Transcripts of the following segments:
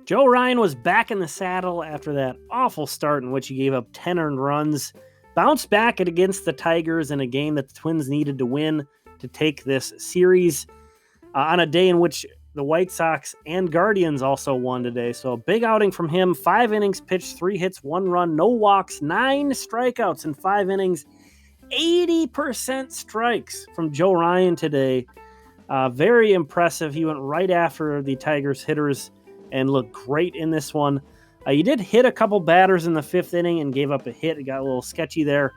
Joe Ryan was back in the saddle after that awful start in which he gave up 10 earned runs. Bounced back against the Tigers in a game that the Twins needed to win to take this series on a day in which the White Sox and Guardians also won today. So a big outing from him. 5 innings pitched, 3 hits, 1 run, no walks, 9 strikeouts in 5 innings. 80% strikes from Joe Ryan today. Very impressive. He went right after the Tigers hitters and looked great in this one. He did hit a couple batters in the 5th inning and gave up a hit. It got a little sketchy there.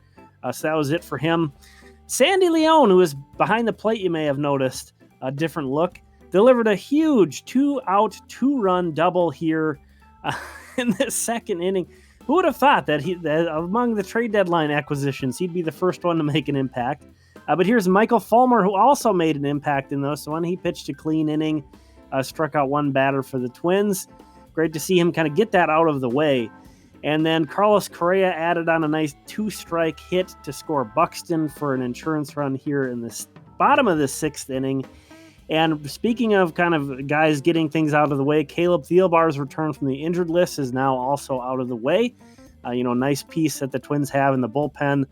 So that was it for him. Sandy León, who was behind the plate, you may have noticed, a different look, delivered a huge 2-out, 2-run double here in the 2nd inning. Who would have thought that among the trade deadline acquisitions, he'd be the first one to make an impact? But here's Michael Fulmer, who also made an impact in this one. He pitched a clean inning, struck out 1 batter for the Twins. Great to see him kind of get that out of the way. And then Carlos Correa added on a nice 2-strike hit to score Buxton for an insurance run here in the bottom of the 6th inning. And speaking of kind of guys getting things out of the way, Caleb Thielbar's return from the injured list is now also out of the way. Nice piece that the Twins have in the bullpen.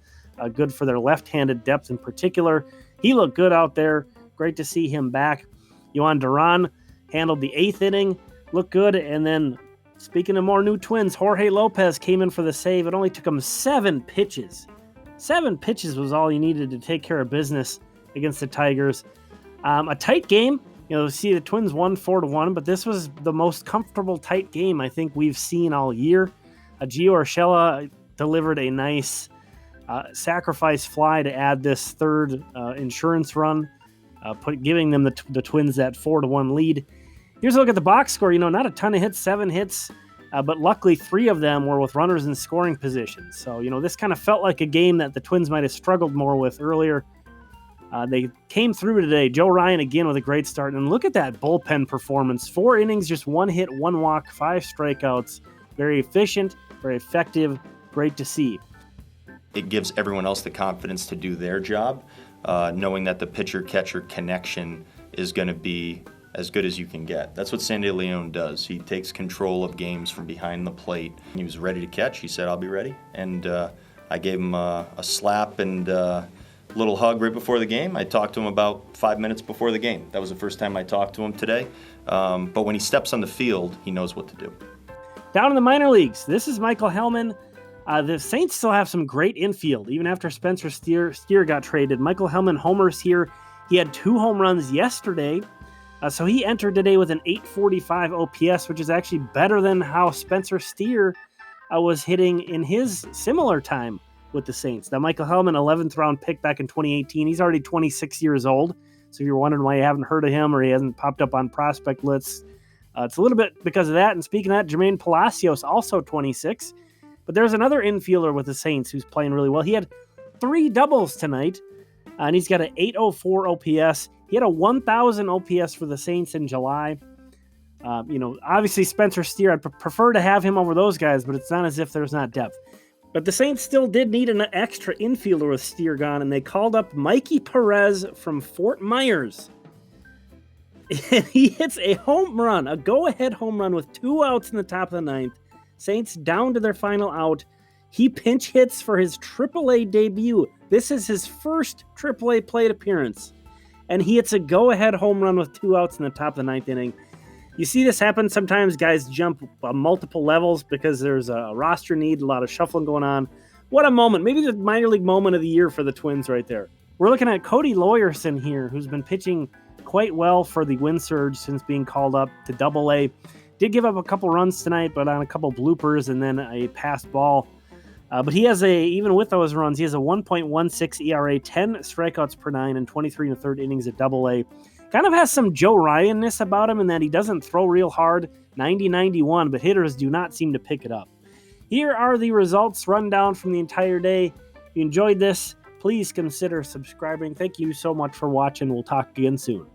Good for their left-handed depth in particular. He looked good out there. Great to see him back. Yohan Duran handled the 8th inning. Looked good. And then, speaking of more new Twins, Jorge López came in for the save. It only took him 7 pitches. 7 pitches was all he needed to take care of business against the Tigers. A tight game. See the Twins won 4-1, but this was the most comfortable tight game I think we've seen all year. Gio Urshela delivered a nice sacrifice fly to add this 3rd insurance run, giving them the Twins that 4-1 lead. Here's a look at the box score. Not a ton of hits, 7 hits, but luckily 3 of them were with runners in scoring positions. So, this kind of felt like a game that the Twins might have struggled more with earlier. They came through today. Joe Ryan again with a great start. And look at that bullpen performance. 4 innings, just 1 hit, 1 walk, 5 strikeouts. Very efficient, very effective. Great to see. It gives everyone else the confidence to do their job, knowing that the pitcher-catcher connection is going to be as good as you can get. That's what Sandy León does. He takes control of games from behind the plate. He was ready to catch. He said, "I'll be ready." And I gave him a slap and a little hug right before the game. I talked to him about 5 minutes before the game. That was the first time I talked to him today. But when he steps on the field, he knows what to do. Down in the minor leagues, this is Michael Helman. The Saints still have some great infield, even after Spencer Steer got traded. Michael Helman homers here. He had 2 home runs yesterday. So he entered today with an .845 OPS, which is actually better than how Spencer Steer was hitting in his similar time with the Saints. Now, Michael Helman, 11th round pick back in 2018. He's already 26 years old. So if you're wondering why you haven't heard of him or he hasn't popped up on prospect lists, it's a little bit because of that. And speaking of that, Jermaine Palacios, also 26. But there's another infielder with the Saints who's playing really well. He had 3 doubles tonight, and he's got an .804 OPS. He had a 1,000 OPS for the Saints in July. Obviously Spencer Steer, I'd prefer to have him over those guys, but it's not as if there's not depth. But the Saints still did need an extra infielder with Steer gone, and they called up Mikey Perez from Fort Myers. He hits a home run, a go-ahead home run with 2 outs in the top of the 9th. Saints down to their final out. He pinch hits for his AAA debut. This is his first AAA plate appearance. And he hits a go-ahead home run with 2 outs in the top of the 9th inning. You see this happen sometimes. Guys jump multiple levels because there's a roster need, a lot of shuffling going on. What a moment. Maybe the minor league moment of the year for the Twins right there. We're looking at Cody Laweryson here, who's been pitching quite well for the Wind Surge since being called up to Double-A. Did give up a couple runs tonight, but on a couple bloopers and then a passed ball. But he has even with those runs, he has a 1.16 ERA, 10 strikeouts per 9, and 23 1/3 innings at Double-A. Kind of has some Joe Ryan-ness about him in that he doesn't throw real hard, 90-91, but hitters do not seem to pick it up. Here are the results rundown from the entire day. If you enjoyed this, please consider subscribing. Thank you so much for watching. We'll talk again soon.